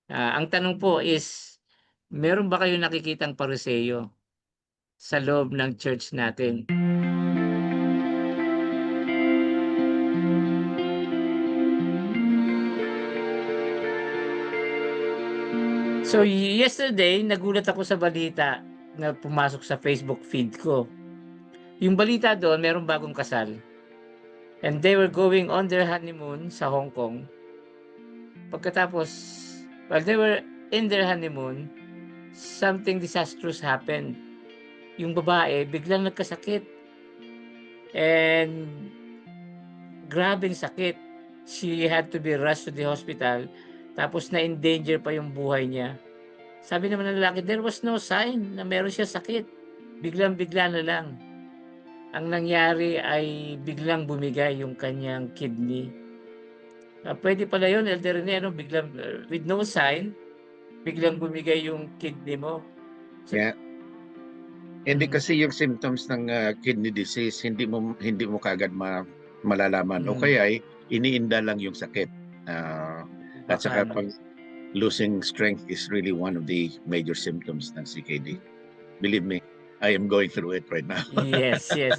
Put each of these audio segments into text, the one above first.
Ang tanong po is, meron ba kayong nakikitang Pariseo sa loob ng church natin? So, yesterday nagulat ako sa balita na pumasok sa Facebook feed ko. Yung balita doon merong bagong kasal and they were going on their honeymoon sa Hong Kong. Pagkatapos, while they were in their honeymoon, something disastrous happened. Yung babae biglang nagkasakit and grabeng sakit. She had to be rushed to the hospital tapos na-endanger pa yung buhay niya. Sabi naman ng lalaki, there was no sign na meron siya sakit. Biglang-bigla na lang. Ang nangyari ay biglang bumigay yung kanyang kidney. Puwede pala yun, Elder Rene, ano, biglang, with no sign, biglang bumigay yung kidney mo. So, Yeah. Hindi mm, kasi yung symptoms ng kidney disease, hindi mo kaagad malalaman. O mm, kaya ay iniinda lang yung sakit. At baka saka ano. pag losing strength is really one of the major symptoms ng CKD. Believe me, I am going through it right now. Yes, yes,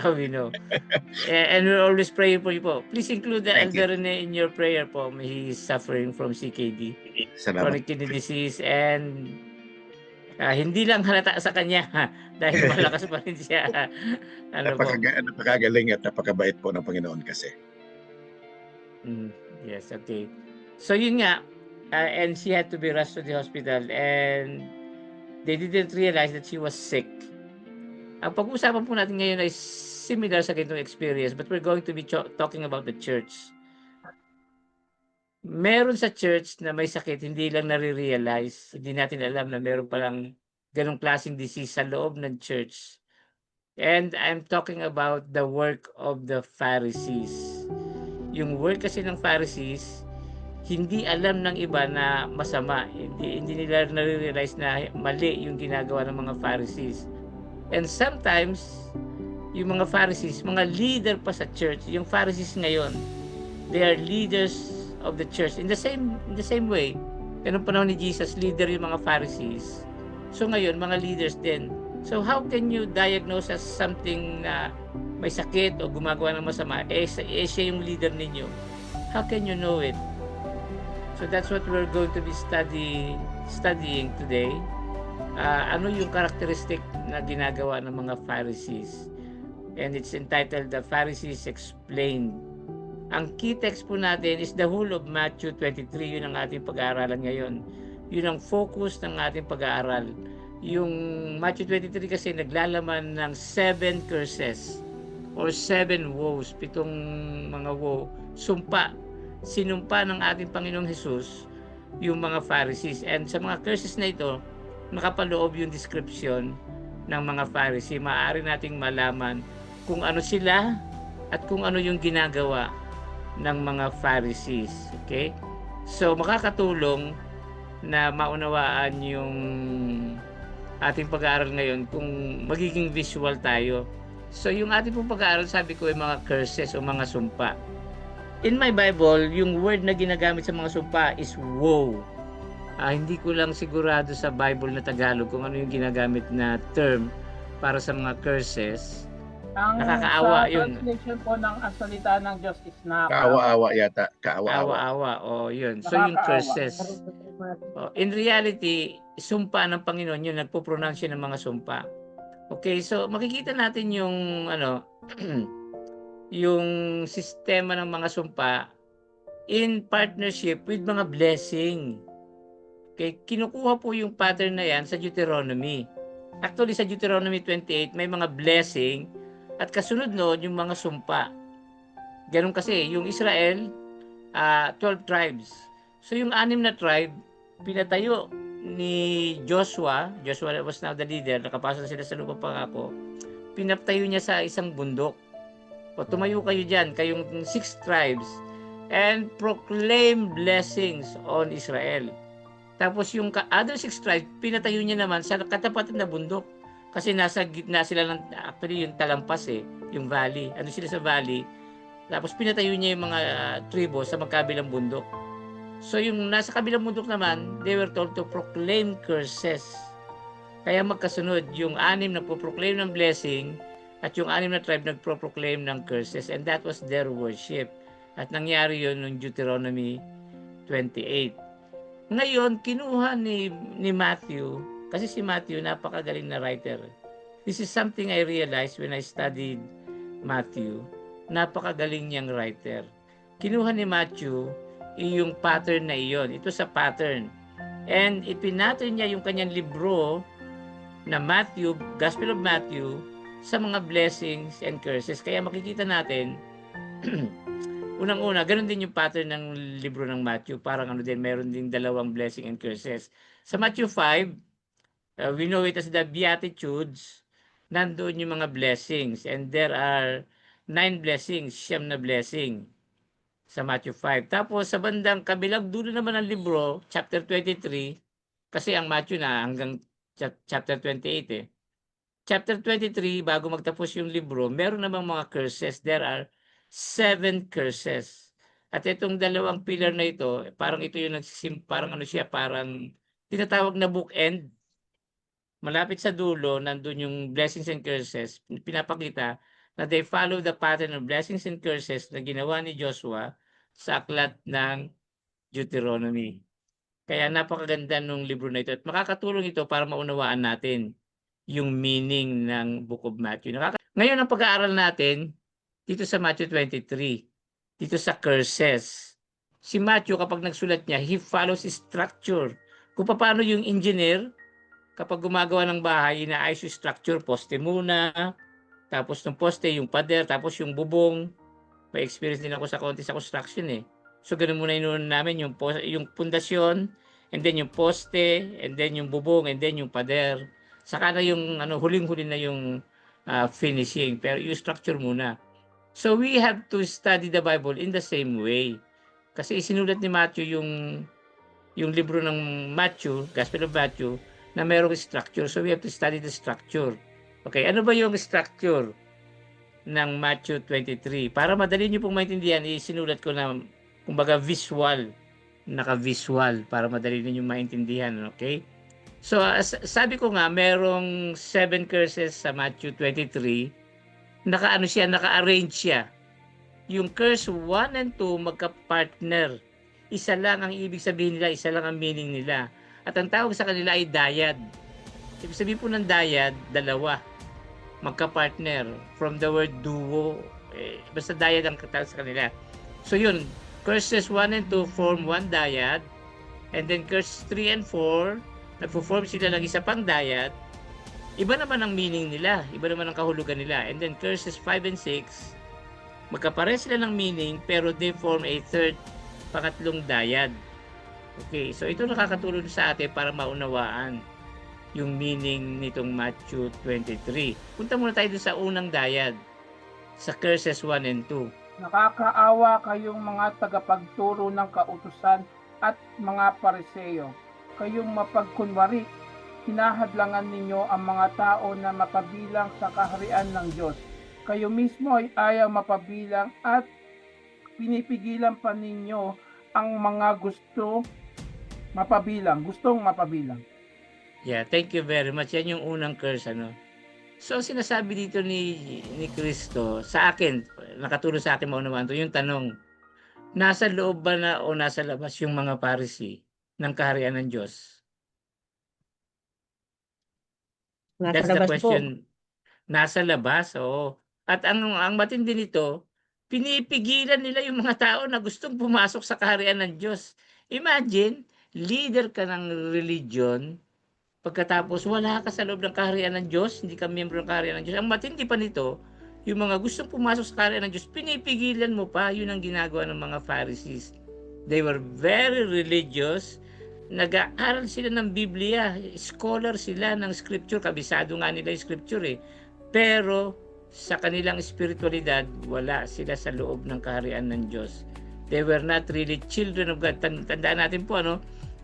we know. And we're always praying for you po. Please include the Thank you. Elder Rene in your prayer po. He is suffering from CKD, Salamat. chronic kidney disease, and hindi lang halata sa kanya dahil malakas pa rin siya. Ano po, Napakagaling at napakabait po ng Panginoon kasi. hmm, yes, okay. So yun nga, and she had to be rushed to the hospital and they didn't realize that she was sick. Ang pag-uusapan po natin ngayon ay similar sa ganitong experience, but we're going to be talking about the church. Meron sa church na may sakit, hindi lang nare-realize, hindi natin alam na meron palang ganong klaseng disease sa loob ng church. And I'm talking about the work of the Pharisees. Yung work kasi ng Pharisees, hindi alam ng iba na masama. Hindi nila nare-realize na mali yung ginagawa ng mga Pharisees. And sometimes, yung mga Pharisees, mga leader pa sa church, yung Pharisees ngayon, they are leaders of the church in the same way. Ganun panahon ni Jesus, leader yung mga Pharisees. So ngayon, mga leaders din. So how can you diagnose as something na may sakit o gumagawa ng masama, siya yung leader ninyo? How can you know it? So that's what we're going to be studying today. Ano yung characteristic na ginagawa ng mga Pharisees? And it's entitled The Pharisees Explained. Ang key text po natin is the whole of Matthew 23. Yun ang ating pag-aaralan ngayon. Yun ang focus ng ating pag-aaral. Yung Matthew 23 kasi naglalaman ng 7 curses or 7 woes, 7 mga woe, sumpa. Sinumpa ng ating Panginoong Hesus yung mga Pharisees. And sa mga curses na ito, nakapaloob yung description ng mga Pharisee. Maaari nating malaman kung ano sila at kung ano yung ginagawa ng mga Pharisees. Okay? So, makakatulong na maunawaan yung ating pag-aaral ngayon kung magiging visual tayo. So, yung ating pong pag-aaral, sabi ko, ay mga curses o mga sumpa. In my Bible, yung word na ginagamit sa mga sumpa is woe. Hindi ko lang sigurado sa Bible na Tagalog kung ano yung ginagamit na term para sa mga curses. Ang Nakakaawa sa yun. translation po ng ang salita ng Diyos is Kaawa-awa yata. Kaawa-awa. Awa-awa, yun. So yung nakakaawa. curses. In reality, sumpa ng Panginoon yun, nagpo-pronounce yun ng mga sumpa. Okay, so makikita natin yung yung sistema ng mga sumpa in partnership with mga blessing. Okay, kinukuha po yung pattern na yan sa Deuteronomy. Actually, sa Deuteronomy 28, may mga blessing at kasunod noon yung mga sumpa. Ganun kasi, yung Israel, 12 tribes. So yung 6 na tribe, pinatayo ni Joshua was now the leader, nakapasok na sila sa lupang pangako, pinatayo niya sa isang bundok. O tumayo kayo dyan, kayong 6 tribes, and proclaim blessings on Israel. Tapos yung other 6 tribes, pinatayo niya naman sa katapat na bundok. Kasi nasa gitna sila ng, actually yung talampas yung valley. Ano sila sa valley? Tapos pinatayo niya yung mga tribo sa magkabilang bundok. So yung nasa kabilang bundok naman, they were told to proclaim curses. Kaya magkasunod, yung 6 nagpo-proclaim ng blessing at yung 6 na tribe nagpo-proclaim ng curses, and that was their worship. At nangyari yun noong Deuteronomy 28. Ngayon, kinuha ni Matthew, kasi si Matthew napakagaling na writer. This is something I realized when I studied Matthew. Napakagaling niyang writer. Kinuha ni Matthew yung pattern na iyon. Ito sa pattern. And ipinattern niya yung kanyang libro na Matthew, Gospel of Matthew, sa mga blessings and curses. Kaya makikita natin, unang-una, ganun din yung pattern ng libro ng Matthew. Parang meron din dalawang blessing and curses. Sa Matthew 5, we know it as the Beatitudes. Nandoon yung mga blessings. And there are 9 blessings, 9 na blessing sa Matthew 5. Tapos sa bandang kabilang dulo naman ng libro, chapter 23, kasi ang Matthew na hanggang chapter 28 eh. Chapter 23, bago magtapos yung libro, meron namang mga curses. There are 7 curses. At itong dalawang pillar na ito, parang ito yung parang parang tinatawag na bookend. Malapit sa dulo, nandun yung blessings and curses. Pinapakita na they follow the pattern of blessings and curses na ginawa ni Joshua sa aklat ng Deuteronomy. Kaya napakaganda nung libro na ito at makakatulong ito para maunawaan natin yung meaning ng Book of Matthew. Ngayon ang pag-aaral natin dito sa Matthew 23, dito sa curses. Si Matthew kapag nagsulat niya, he follows structure. Kung paano yung engineer, kapag gumagawa ng bahay, inaayos yung structure, poste muna, tapos ng poste, yung pader, tapos yung bubong. May experience din ako sa konti sa construction eh. So ganun muna inuuna namin yung pundasyon, and then yung poste, and then yung bubong, and then yung pader. Saka na yung huling-huli na yung finishing, pero yung structure muna. So we have to study the Bible in the same way. Kasi isinulat ni Matthew yung libro ng Matthew, Gospel of Matthew, na mayroong structure. So we have to study the structure. Okay, ano ba yung structure ng Matthew 23? Para madali nyo pong maintindihan, isinulat ko na kumbaga visual, naka-visual para madali niyo maintindihan, okay? So sabi ko nga, merong 7 curses sa Matthew 23. Naka-arrange siya. Yung curse 1 and 2 magka-partner. Isa lang ang ibig sabihin nila, isa lang ang meaning nila. At ang tawag sa kanila ay dyad. Ibig sabihin po ng dyad, dalawa. Magka-partner. From the word duo. Basta dyad ang tawag sa kanila. So yun, curses 1 and 2 form one dyad. And then curses 3 and 4, nagpo-form sila ng isa pang dyad. Iba naman ang meaning nila. Iba naman ang kahulugan nila. And then curses 5 and 6, magkapare sila ng meaning pero they form a third, pangatlong dyad. Okay, so ito nakakatulong sa atin para maunawaan yung meaning nitong Matthew 23. Punta muna tayo sa unang dyad, sa curses 1 and 2. Nakakaawa kayong mga tagapagturo ng kautusan at mga Pariseo. Kayong mapagkunwari, hinahadlangan ninyo ang mga tao na mapabilang sa kaharian ng Diyos. Kayo mismo ay ayaw mapabilang at pinipigilan pa ninyo ang mga gustong mapabilang. Yeah, thank you very much. Yan yung unang curse, So, sinasabi dito ni Kristo, sa akin, nakatulong sa akin maunawaan to, yung tanong, nasa loob ba na o nasa labas yung mga Pharisee ng kaharian ng Diyos? Nasa That's the labas po. question. Nasa labas, oo. At ang matindi nito, pinipigilan nila yung mga tao na gustong pumasok sa kaharian ng Diyos. Imagine, leader ka ng religion, pagkatapos wala ka sa loob ng kaharian ng Diyos, hindi ka miyembro ng kaharian ng Diyos. Ang matindi pa nito, yung mga gustong pumasok sa kaharian ng Diyos, pinipigilan mo pa. Yun ang ginagawa ng mga Pharisees. They were very religious. Nag-aaral sila ng Biblia. Scholar sila ng Scripture. Kabisado nga nila yung Scripture eh. Pero sa kanilang espiritualidad, wala sila sa loob ng kaharian ng Diyos. They were not really children of God. Tandaan natin po,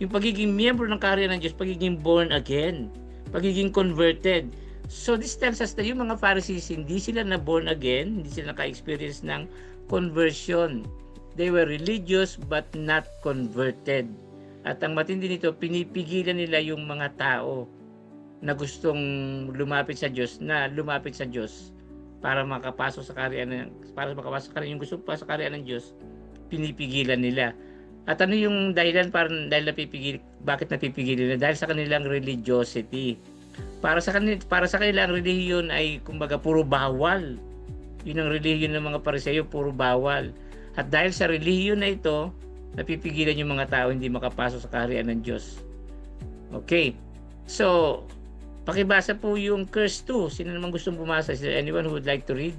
yung pagiging miyembro ng kaharian ng Diyos, pagiging born again, pagiging converted. So this tells us na yung mga Pharisees, hindi sila na born again, hindi sila naka-experience ng conversion. They were religious but not converted. At ang matindi nito, pinipigilan nila yung mga tao na gustong lumapit sa Diyos para makapasok sa kaharian yung gusto pa sa kaharian ng Diyos, pinipigilan nila. At ano yung dahilan dahil bakit napipigilan nila? Dahil sa kanilang religiosity. Para sa kanila ang relihiyon ay kumbaga puro bawal. Yun ang relihiyon ng mga Pariseo, puro bawal. At dahil sa relihiyon na ito, napipigilan yung mga tao hindi makapasok sa kaharian ng Diyos. Okay. So, pakibasa po yung curse 2. Sino naman gustong bumasa? Is there anyone who would like to read?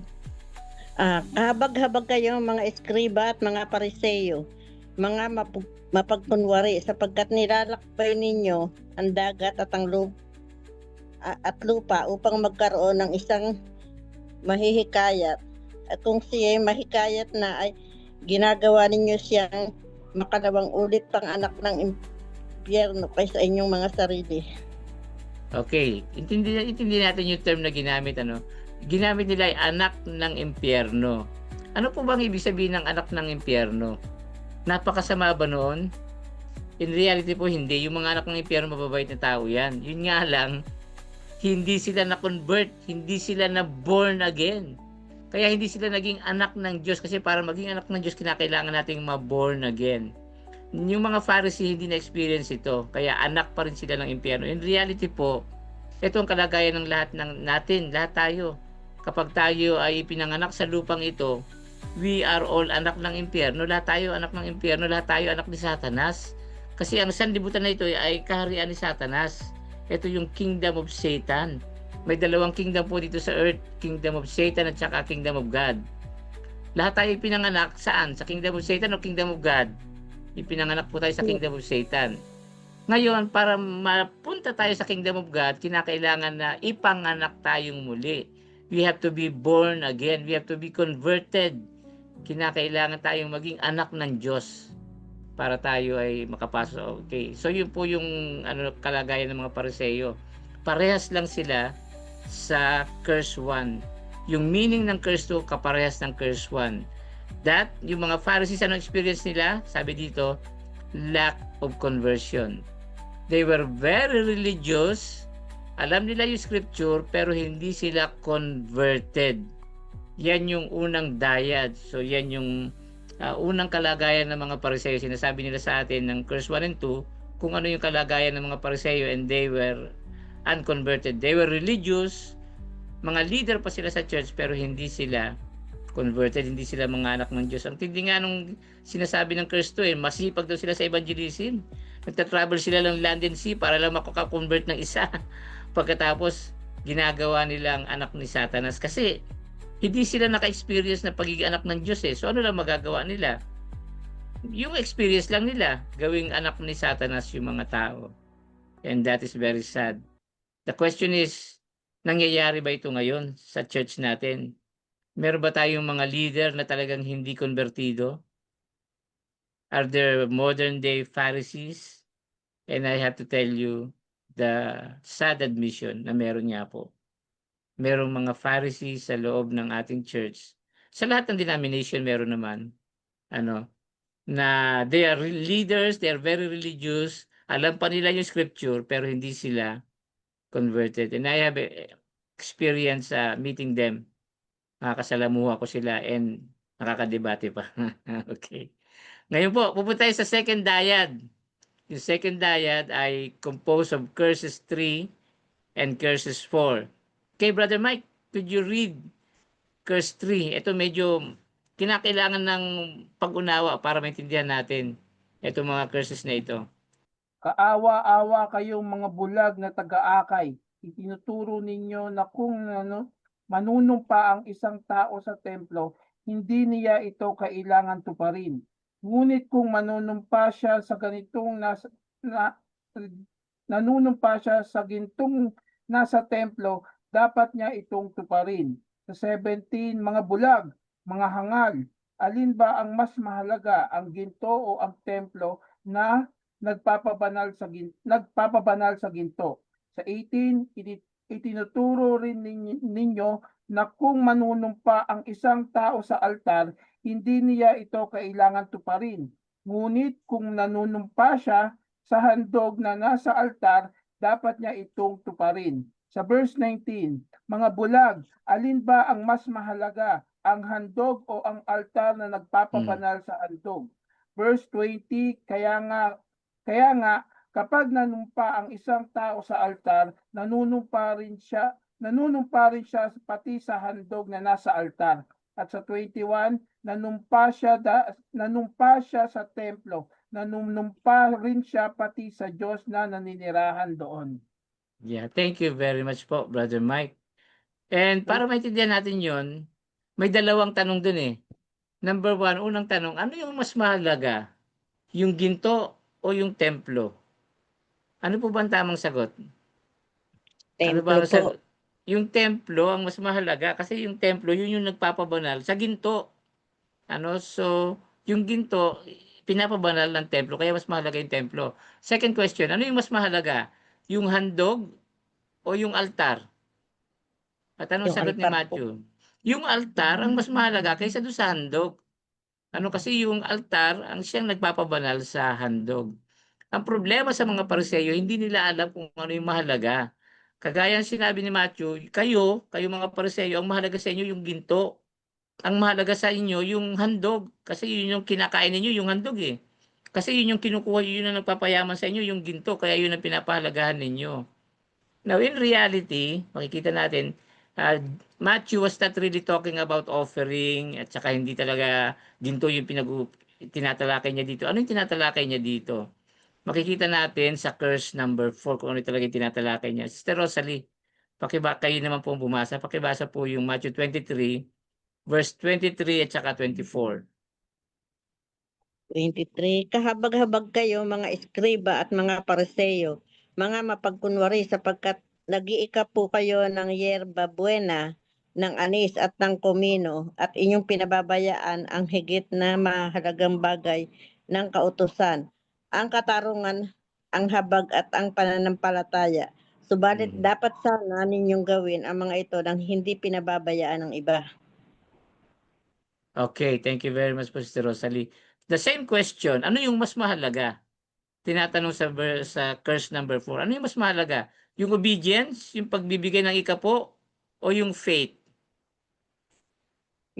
Habag-habag kayo mga eskriba at mga Pariseo, mga mapagkunwari, sapagkat nilalakbay ninyo ang dagat at ang lupa upang magkaroon ng isang mahihikayat. At kung siya mahikayat na, ay ginagawa ninyo siyang makalawang ulit pang anak ng impyerno kaysa inyong mga sarili. Okay, intindi natin yung term na ginamit, Ginamit nila ay anak ng impyerno. Ano po bang ibig sabihin ng anak ng impyerno? Napakasama ba noon? In reality po hindi. Yung mga anak ng impyerno, mababait na tao yan. Yun nga lang, hindi sila na-convert, hindi sila na-born again. Kaya hindi sila naging anak ng Diyos, kasi para maging anak ng Diyos, kinakailangan nating ma-born again. Yung mga Pharisee hindi na-experience ito, kaya anak pa rin sila ng impyerno. In reality po, ito ang kalagayan ng lahat lahat tayo. Kapag tayo ay pinanganak sa lupang ito, we are all anak ng impyerno. Lahat tayo anak ng impyerno, lahat tayo anak ni Satanas. Kasi ang sanlibutan na ito ay kaharian ni Satanas. Ito yung kingdom of Satan. May dalawang kingdom po dito sa earth, kingdom of Satan at saka kingdom of God. Lahat tayo pinanganak saan? Sa kingdom of Satan o kingdom of God? Ipinanganak po tayo sa kingdom of Satan. Ngayon, para mapunta tayo sa kingdom of God, kinakailangan na ipanganak tayong muli. We have to be born again. We have to be converted. Kinakailangan tayong maging anak ng Diyos para tayo ay makapasok. Okay. So yun po yung kalagayan ng mga Pariseo. Parehas lang sila sa curse 1. Yung meaning ng curse 2 kaparehas ng curse 1. That yung mga Pharisees, ano experience nila? Sabi dito, lack of conversion. They were very religious. Alam nila yung scripture pero hindi sila converted. Yan yung unang dayad. So yan yung unang kalagayan ng mga Pariseo. Sinasabi nila sa atin ng curse 1 and 2 kung ano yung kalagayan ng mga Pariseo, and they were unconverted. They were religious. Mga leader pa sila sa church pero hindi sila converted, hindi sila mga anak ng Diyos. Ang tindi nga nung sinasabi ng curse 2, masipag daw sila sa evangelism. Nagta-travel sila ng land and sea para lang makaka-convert ng isa. Pagkatapos, ginagawa nilang anak ni Satanas. Kasi, hindi sila naka-experience na pagiging anak ng Diyos . So, ano lang magagawa nila? Yung experience lang nila, gawing anak ni Satanas yung mga tao. And that is very sad. The question is, nangyayari ba ito ngayon sa church natin? Meron ba tayong mga leader na talagang hindi konbertido? Are there modern day Pharisees? And I have to tell you the sad admission na meron nga po. Merong mga Pharisees sa loob ng ating church. Sa lahat ng denomination meron naman. Na they are leaders, they are very religious. Alam pa nila yung scripture pero hindi sila converted. And I have experience meeting them. Nakakasalamuha ko sila and nakakadebate pa. Okay. Ngayon po, pupunta tayo sa second dyad. Yung second dyad ay composed of curses 3 and curses 4. Okay, Brother Mike, could you read curse 3? Ito medyo kinakailangan ng pag-unawa para maintindihan natin itong mga curses na ito. Kaawa-awa kayong mga bulag na taga-akay. Itinuturo ninyo na kung manunumpa ang isang tao sa templo, hindi niya ito kailangan tuparin. Ngunit kung manunumpa siya sa gintong nasa templo, dapat niya itong tuparin. Sa 17, mga bulag, mga hangal, alin ba ang mas mahalaga, ang ginto o ang templo na nagpapabanal sa ginto? Sa 18, itinuturo rin ninyo na kung manunumpa ang isang tao sa altar, hindi niya ito kailangan tuparin. Ngunit kung nanunumpa siya sa handog na nasa altar, dapat niya itong tuparin. Sa verse 19, mga bulag, alin ba ang mas mahalaga, ang handog o ang altar na nagpapabanal sa handog? Verse 20, kaya nga kapag nanumpa ang isang tao sa altar, nanunumpa rin siya pati sa handog na nasa altar. At sa 21, nanumpa siya sa templo, nanumpa rin siya pati sa Diyos na naninirahan doon. Yeah, thank you very much po, Brother Mike. And para maintindihan natin yon, may dalawang tanong dun eh. Number 1, unang tanong, ano yung mas mahalaga? Yung ginto o yung templo? Ano po ba ang tamang sagot? Ano ba Templo ang po. sagot? Yung templo ang mas mahalaga kasi yung templo yun yung nagpapabanal sa ginto. So yung ginto pinapabanal ng templo kaya mas mahalaga yung templo. Second question, ano yung mas mahalaga? Yung handog o yung altar? At anong Yung sagot ni altar po. Matthew? Yung altar ang mas mahalaga kaysa doon sa handog. Kasi yung altar ang siyang nagpapabanal sa handog. Ang problema sa mga Pariseo, hindi nila alam kung ano yung mahalaga. Kagaya ng sinabi ni Matthew, kayo mga Pariseo, ang mahalaga sa inyo yung ginto. Ang mahalaga sa inyo yung handog. Kasi yun yung kinakain ninyo, yung handog eh. Kasi yun yung kinukuha, yun ang nagpapayaman sa inyo, yung ginto. Kaya yun ang pinapahalagahan ninyo. Now, in reality, makikita natin, Matthew was not really talking about offering at saka hindi talaga ginto yung tinatalakay niya dito. Ano yung tinatalakay niya dito? Makikita natin sa curse number 4 kung ano talaga yung tinatalakay niya. Sister Rosalie, kayo naman po bumasa. Pakibasa po yung Matthew 23, verse 23 at saka 24. 23, kahabag-habag kayo mga eskriba at mga pariseo, mga mapagkunwari sapagkat nag-iika po kayo ng yerba buena, ng anis at ng komino at inyong pinababayaan ang higit na mahalagang bagay ng kautusan, ang katarungan, ang habag at ang pananampalataya. Subalit dapat sana ninyong gawin ang mga ito nang hindi pinababayaan ng iba. Okay, thank you very much po, Sister Rosalie. The same question, ano yung mas mahalaga? Tinatanong sa curse number 4. Ano yung mas mahalaga? Yung obedience, yung pagbibigay ng ikapo, o yung faith?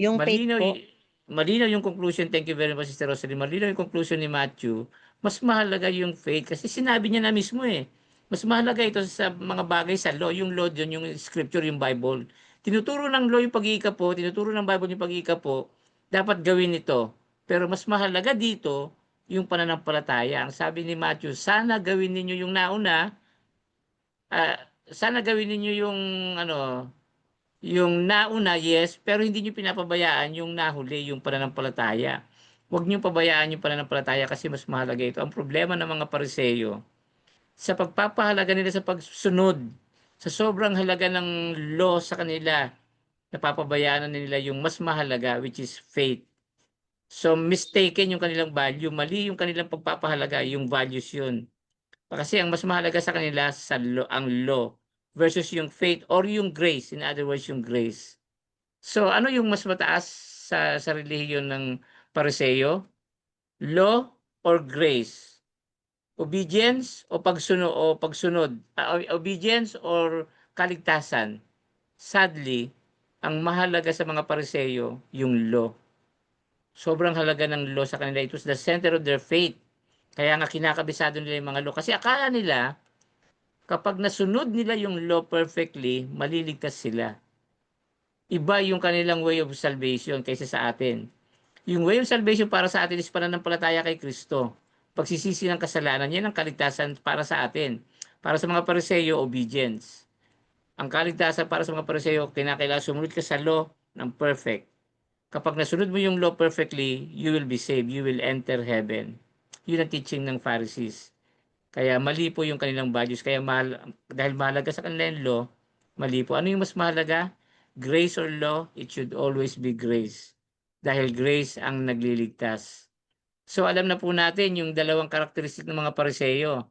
Yung faith Malinaw, po, malinaw yung conclusion. Thank you very much, Sister Rosalie. Malinaw yung conclusion ni Matthew. Mas mahalaga yung faith kasi sinabi niya na mismo eh. Mas mahalaga ito sa mga bagay sa law. Yung law dyan, yung scripture, yung Bible. Tinuturo ng law yung pag-iikapo, tinuturo ng Bible yung pag-iikapo. Dapat gawin ito. Pero mas mahalaga dito yung pananampalataya. Ang sabi ni Matthew, sana gawin ninyo yung nauna, sana gawin ninyo yung nauna, yes, pero hindi niyo pinapabayaan yung nahuli, yung pananampalataya. Huwag niyo pabayaan yung pananampalataya kasi mas mahalaga ito. Ang problema ng mga Pariseo, sa pagpapahalaga nila sa pagsunod, sa sobrang halaga ng law sa kanila, napapabayaan na nila yung mas mahalaga, which is faith. So, mistaken yung kanilang value, mali yung kanilang pagpapahalaga, yung values yun. Kasi ang mas mahalaga sa kanila ang law versus yung faith or yung grace, in other words, yung grace. So, ano yung mas mataas sa relihiyon ng Pariseo? Law or grace? Obedience o pagsunod? Obedience or kaligtasan? Sadly, ang mahalaga sa mga Pariseo, yung law. Sobrang halaga ng law sa kanila. It was the center of their faith. Kaya nga kinakabisado nila yung mga law. Kasi akala nila, kapag nasunod nila yung law perfectly, maliligtas sila. Iba yung kanilang way of salvation kaysa sa atin. Yung way of salvation para sa atin is pananampalataya kay Kristo. Pagsisisi ng kasalanan, yan ang kaligtasan para sa atin. Para sa mga Pariseo, obedience. Ang kaligtasan para sa mga Pariseo, kinakailangan sumunod ka sa law ng perfect. Kapag nasunod mo yung law perfectly, you will be saved. You will enter heaven. Yun ang teaching ng Pharisees. Kaya mali po yung kanilang values. Kaya dahil mahalaga sa kanila yung law, mali po. Ano yung mas mahalaga? Grace or law? It should always be grace. Dahil grace ang nagliligtas. So alam na po natin yung dalawang karakteristik ng mga Pariseo.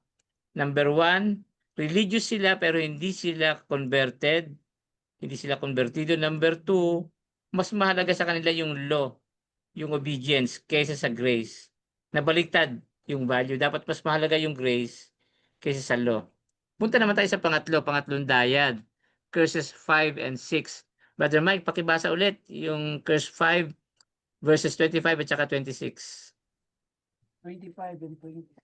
Number 1, religious sila pero hindi sila converted. Hindi sila convertido. Number 2, mas mahalaga sa kanila yung law. yung obedience kaysa sa grace. Nabaliktad yung value. Dapat mas mahalaga yung grace kaysa sa law. Punta naman tayo sa pangatlong dayad. Curses 5 and 6. Brother Mike, pakibasa ulit yung curse 5 verses 25 at saka 26. 25 and 26.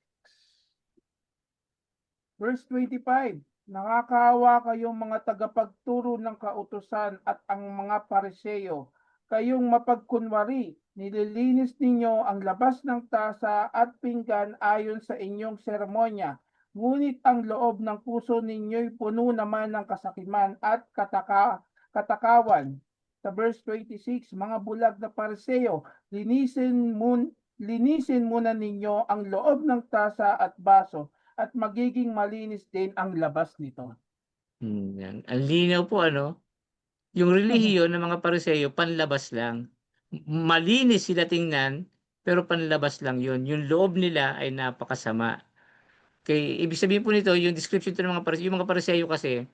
Verse 25, nakakaawa kayong mga tagapagturo ng kautusan at ang mga pariseyo, kayong mapagkunwari, nililinis ninyo ang labas ng tasa at pinggan ayon sa inyong seremonya, ngunit ang loob ng puso ninyo'y puno naman ng kasakiman at katakawan. Sa verse 26, mga bulag na pariseyo, linisin muna ninyo ang loob ng tasa at baso, at magiging malinis din ang labas nito. Yan. Ang linaw po ano, yung relihiyon ng mga Pariseyo panlabas lang. Malinis sila tingnan, pero panlabas lang yun. Yung loob nila ay napakasama. Kaya ibig sabihin po nito, yung description to ng mga Pariseyo, yung mga Pariseyo kasi,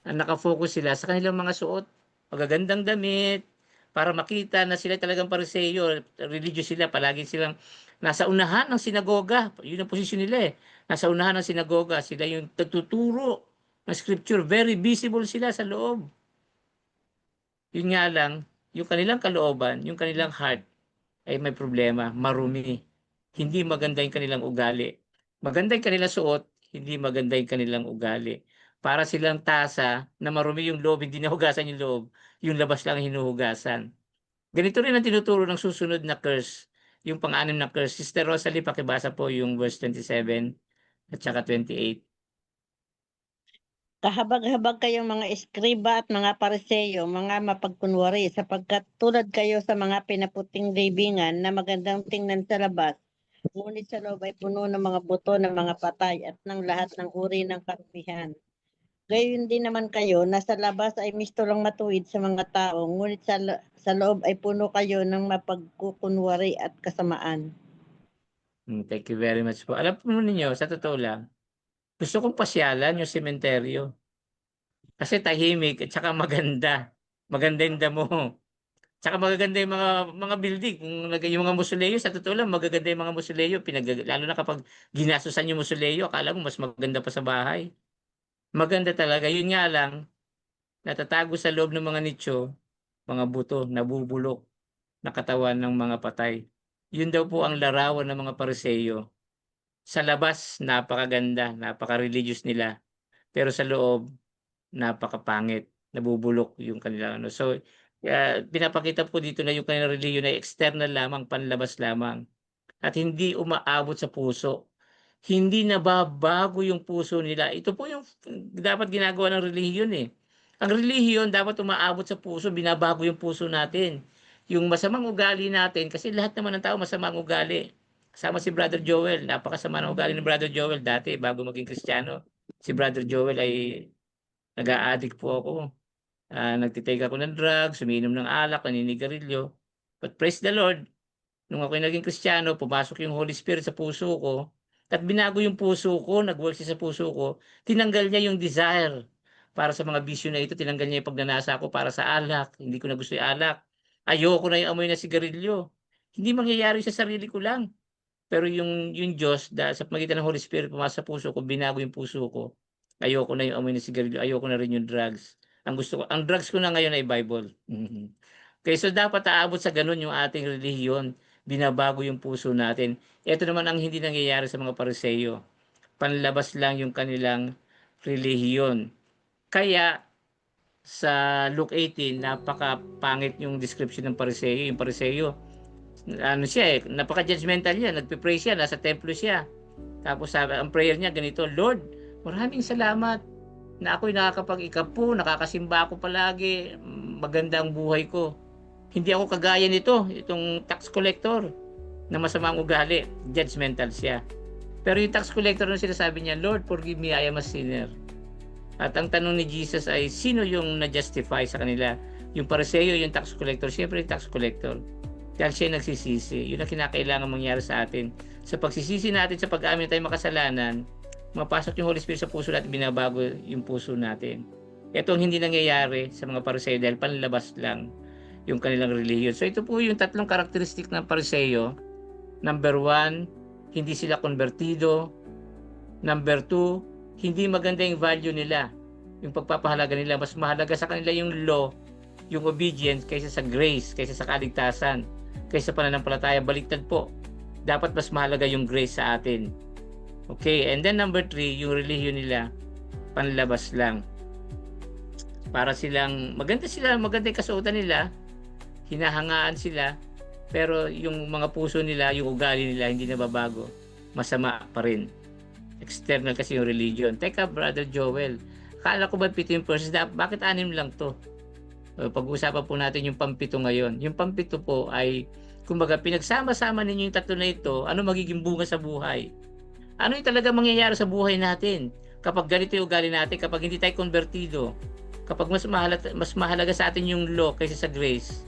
nakafocus sila sa kanilang mga suot, magagandang damit, para makita na sila talagang Pariseyo, religious sila, palagi silang nasa unahan ng sinagoga. Yun ang posisyon nila eh. Nasa unahan ng sinagoga, sila yung nagtuturo ng scripture. Very visible sila sa loob. Yun nga lang, yung kanilang kalooban, yung kanilang heart, ay may problema, marumi. Hindi maganda yung kanilang ugali. Maganda yung kanilang suot, hindi maganda yung kanilang ugali. Para silang tasa na marumi yung loob, hindi nahugasan yung loob, yung labas lang hinuhugasan. Ganito rin ang tinuturo ng susunod na curse, yung pang-anim na curse. Sister Rosalie, pakibasa po yung verse 27 at saka 28. Kahabag-habag kayong mga eskriba at mga pariseyo, mga mapagkunwari, sapagkat tulad kayo sa mga pinaputing libingan na magandang tingnan sa labas, ngunit sa loob ay puno ng mga buto ng mga patay at ng lahat ng uri ng karupihan. Gayon din naman kayo, nasa labas ay misto lang matuwid sa mga tao, ngunit sa loob ay puno kayo ng mapagkukunwari at kasamaan. Thank you very much po. Alam po ninyo, sa totoo lang, gusto kong pasyalan yung sementeryo. Kasi tahimik at saka maganda. Maganda yung damo. Tsaka magaganda yung mga building. Kung yung mga mausoleo, sa totoo lang, magaganda yung mga mausoleo. Lalo na kapag ginasusan yung mausoleo, akala mo mas maganda pa sa bahay. Maganda talaga. Yun nga lang, natatago sa loob ng mga nicho, mga buto, nabubulok na katawan ng mga patay. Yun daw po ang larawan ng mga Pariseo. Sa labas, napakaganda, napaka-religious nila. Pero sa loob, napakapangit, nabubulok yung kanilang ano. So, pinapakita po dito na yung kanilang relihiyon ay external lamang, panlabas lamang. At hindi umaabot sa puso. Hindi nababago yung puso nila. Ito po yung dapat ginagawa ng relihiyon eh. Ang relihiyon dapat umaabot sa puso, binabago yung puso natin. Yung masamang ugali natin, kasi lahat naman ng tao masamang ugali. Kasama si Brother Joel, napakasama ng ugali ni Brother Joel dati bago maging Kristiyano. Si Brother Joel ay nag-a-addict po ako. Nagtitake ako ng drugs, umiinom ng alak, naninigarilyo. But praise the Lord, nung ako'y naging Kristiyano, pumasok yung Holy Spirit sa puso ko, at binago yung puso ko, nag-work siya sa puso ko, tinanggal niya yung desire para sa mga bisyo na ito, tinanggal niya yung pagnanasa ko para sa alak, hindi ko na gusto yung alak. Ayoko na yung amoy na sigarilyo. Hindi mangyayari sa sarili ko lang. Pero yung Diyos, sa pagitan ng Holy Spirit, pumasok sa puso ko, binago yung puso ko. Ayoko na yung amoy na sigarilyo, ayoko na rin yung drugs. Ang drugs ko na ngayon ay Bible. Okay, so dapat aabot sa ganun yung ating relihiyon. Binabago yung puso natin. Ito naman ang hindi nangyayari sa mga Pariseyo. Panlabas lang yung kanilang relihiyon. Kaya sa Luke 18, napakapangit yung description ng Pariseyo. Yung Pariseyo, ano siya napaka-judgmental niya. Nagpe-pray siya, nasa templo siya. Tapos sabi, ang prayer niya ganito, Lord, maraming salamat na ako'y nakakapag-ikapo, nakakasimba ako palagi, maganda ang buhay ko. Hindi ako kagaya nito, itong tax collector na masamang ugali, judgmental siya. Pero yung tax collector na sinasabi niya, Lord, forgive me, I am a sinner. At ang tanong ni Jesus ay, sino yung na-justify sa kanila? Yung Pariseo, yung tax collector, siyempre yung tax collector. Dahil siya nagsisisi. Yun ang kinakailangan mangyari sa atin. Sa pagsisisi natin, sa pag-amin tayo makasalanan, mapasok yung Holy Spirit sa puso natin, binabago yung puso natin. Ito ang hindi nangyayari sa mga Pariseo dahil panlabas lang. yung kanilang relihiyon. So ito po yung tatlong karakteristik ng Pariseo. Number 1, hindi sila konbertido. Number 2, hindi maganda yung value nila. Yung pagpapahalaga nila, mas mahalaga sa kanila yung law, yung obedience, kaysa sa grace, kaysa sa kaligtasan, kaysa pananampalataya. Baliktad po. Dapat mas mahalaga yung grace sa atin. Okay, and then number 3, yung relihiyon nila, panlabas lang. Para silang, maganda yung kasuotan nila, hinahangaan sila, pero yung mga puso nila, yung ugali nila, hindi nababago. Masama pa rin. External kasi yung religion. Teka, Brother Joel, akala ko ba 7 yung verses? Bakit 6 lang to? Pag-uusapan po natin yung pampito ngayon. Yung pampito po ay, kumbaga, pinagsama-sama ninyo yung tatlo na ito, ano magiging bunga sa buhay? Ano yung talaga mangyayari sa buhay natin? Kapag ganito yung ugali natin, kapag hindi tayo konbertido, kapag mas mahalaga sa atin yung law kaysa sa grace,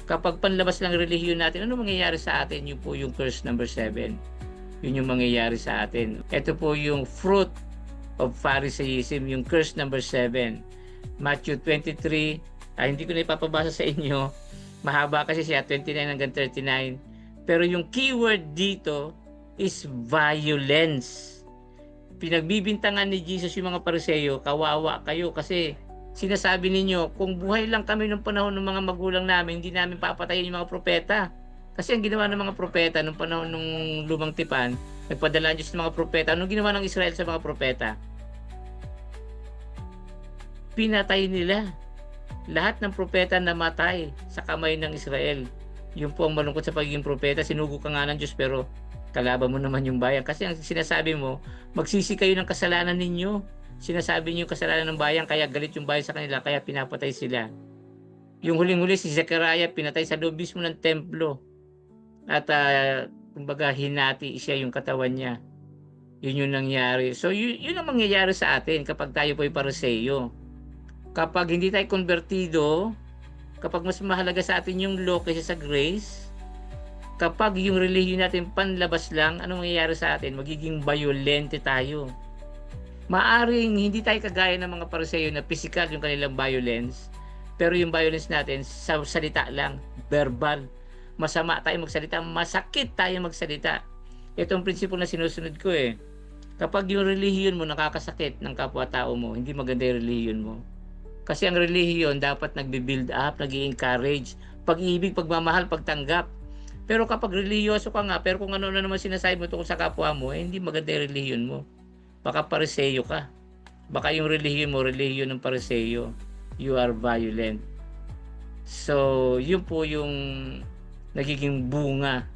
kapag panlabas lang relihiyon natin, ano mangyayari sa atin? Yun po yung curse number 7. Yun yung mangyayari sa atin. Ito po yung fruit of Pharisaism, yung curse number 7. Matthew 23, hindi ko na ipapabasa sa inyo. Mahaba kasi siya, 29 hanggang 39. Pero yung keyword dito is violence. Pinagbibintangan ni Jesus yung mga Pariseo, kawawa kayo kasi sinasabi ninyo, kung buhay lang kami nung panahon ng mga magulang namin, hindi namin papatayin yung mga propeta. Kasi ang ginawa ng mga propeta nung panahon ng lumang tipan, nagpadala Diyos ng mga propeta. Anong ginawa ng Israel sa mga propeta? Pinatay nila. Lahat ng propeta namatay sa kamay ng Israel. Yun po ang malungkot sa pagiging propeta. Sinugo ka nga ng Diyos pero kalaban mo naman yung bayan. Kasi ang sinasabi mo, magsisi kayo ng kasalanan ninyo. Sinasabi niyo yung kasalanan ng bayan, kaya galit yung bayan sa kanila, kaya pinapatay sila. Yung huling-huli si Zechariah, pinatay sa loob mismo ng templo. At kumbaga hinati siya yung katawan niya. Yun yung nangyari. So yun ang mangyayari sa atin kapag tayo po ay Pariseo. Kapag hindi tayo konbertido, kapag mas mahalaga sa atin yung law kaysa sa grace, kapag yung relihiyon natin panlabas lang, anong mangyayari sa atin? Magiging violente tayo. Maaring hindi tayo kagaya ng mga Pariseo na physical yung kanilang violence, pero yung violence natin sa salita lang, verbal. Masama tayo magsalita, masakit tayo magsalita. Ito ang prinsipyo na sinusunod ko eh. Kapag yung relihiyon mo nakakasakit ng kapwa-tao mo, hindi maganda yung relihiyon mo. Kasi ang relihiyon dapat nagbi-build up, nag-i-encourage, pag-ibig, pagmamahal, pagtanggap. Pero kapag religyoso ka nga, pero kung ano na naman sinasabi mo tungkol sa kapwa mo, hindi maganda yung relihiyon mo. Baka Pariseo ka. Baka yung relihiyon mo, relihiyon ng Pariseo. You are violent. So, yun po yung nagiging bunga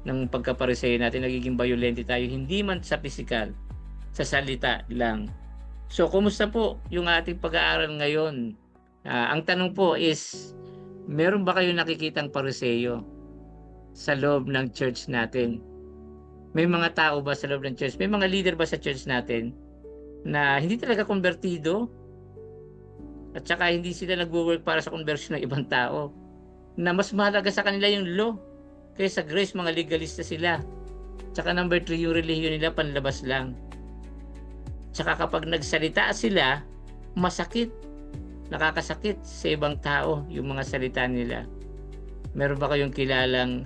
ng pagka-Pariseo natin. Nagiging violente tayo. Hindi man sa physical, sa salita lang. So, kumusta po yung ating pag-aaral ngayon? Ang tanong po is, meron ba kayong nakikitang Pariseo sa loob ng church natin? May mga tao ba sa loob ng church? May mga leader ba sa church natin na hindi talaga konbertido? At saka hindi sila nagwo-work para sa conversion ng ibang tao? Na mas mahalaga sa kanila yung law kaysa grace, mga legalista sila. Tsaka number 3, yung relihiyon nila panlabas lang. Tsaka kapag nagsalita sila, masakit, nakakasakit sa ibang tao yung mga salita nila. Meron ba kayong kilalang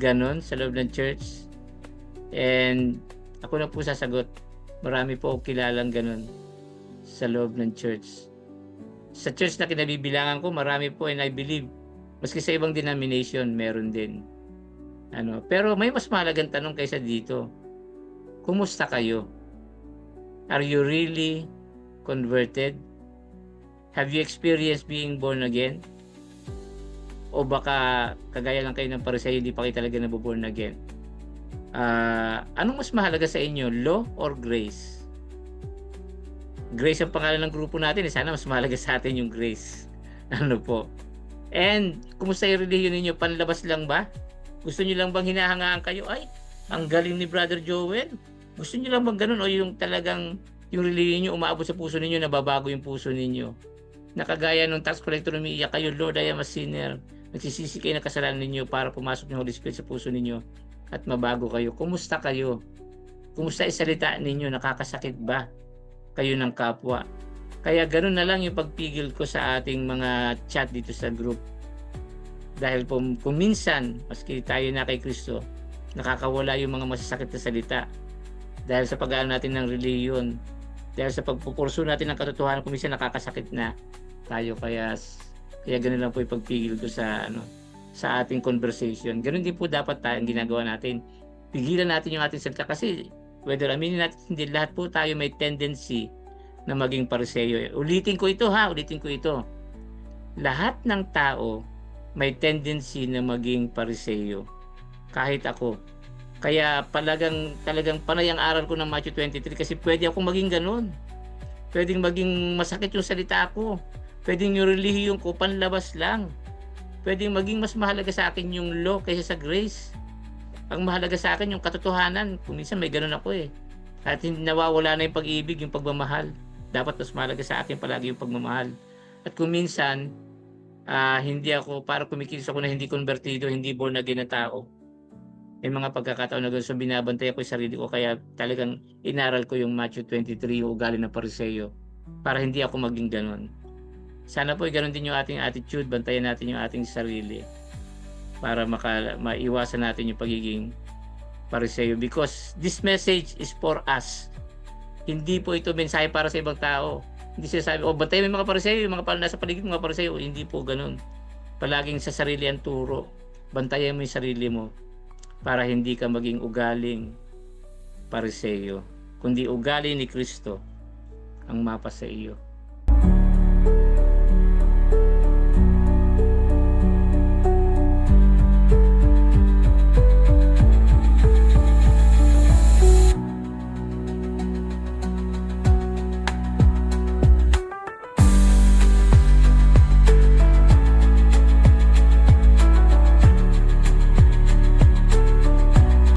ganon sa loob ng church? And ako na po sasagot, marami po akong kilalang ganon sa loob ng church. Sa church na kinabibilangan ko, marami po, and I believe, maski sa ibang denomination, meron din. Pero may mas mahalagang tanong kaysa dito. Kumusta kayo? Are you really converted? Have you experienced being born again? O baka kagaya lang kayo ng Pariseo, hindi pa kayo talaga nabuborn again? Anong mas mahalaga sa inyo? Law or grace? Grace ang pangalan ng grupo natin. Sana mas mahalaga sa atin yung grace. Ano po? And kumusta yung relihiyon ninyo? Panlabas lang ba? Gusto nyo lang bang hinahangaan kayo? Ay, ang galing ni Brother Joel. Gusto nyo lang bang ganun? O yung talagang yung relihiyon nyo umaabot sa puso ninyo, nababago yung puso ninyo? Nakagaya nung tax collector, umiiyak kayo, Lord, I am a sinner. Nagsisisi kayo ng kasalanan ninyo para pumasok yung Holy Spirit sa puso ninyo at mabago kayo. Kumusta kayo? Kumusta isalita ninyo? Nakakasakit ba kayo ng kapwa? Kaya ganun na lang yung pagpigil ko sa ating mga chat dito sa group. Dahil kung minsan, maski tayo na kay Kristo, nakakawala yung mga masasakit na salita. Dahil sa pag-aaral natin ng reliyon, dahil sa pagpupurso natin ng katotohanan, kung minsan nakakasakit na tayo. Kaya ganun lang po yung pagpigil ko sa ating conversation. Ganun din po dapat tayong ginagawa natin. Pigilan natin yung ating salita kasi whether aminin natin hindi, lahat po tayo may tendency na maging pariseyo. Ulitin ko ito. Lahat ng tao may tendency na maging pariseyo. Kahit ako. Kaya talagang panay ang aral ko ng Matthew 23 kasi pwede akong maging ganun. Pwedeng maging masakit yung salita ko. Pwedeng yung relihiyon ko panlabas lang. Pwedeng maging mas mahalaga sa akin yung law kaysa sa grace. Ang mahalaga sa akin yung katotohanan. Kung minsan may ganun ako eh. At hindi nawawala na yung pag-ibig, yung pagmamahal. Dapat mas mahalaga sa akin palagi yung pagmamahal. At kung minsan, hindi ako, para kumikilos ako na hindi konvertido, hindi born again na tao. May mga pagkakataon na gano'n, so binabantay ako yung sarili ko, kaya talagang inaral ko yung Matthew 23, yung ugali ng pariseyo, para hindi ako maging gano'n. Sana po gano'n din yung ating attitude, bantayan natin yung ating sarili, para maiwasan natin yung pagiging pariseyo. Because this message is for us. Hindi po ito mensahe para sa ibang tao. Hindi sinasabi, bantayan mo yung mga pariseyo, yung mga nasa paligid mga pariseyo. Hindi po gano'n. Palaging sa sarili ang turo. Bantayan mo yung sarili mo para hindi ka maging ugaling pariseyo, kundi ugali ni Kristo ang mapa sa iyo.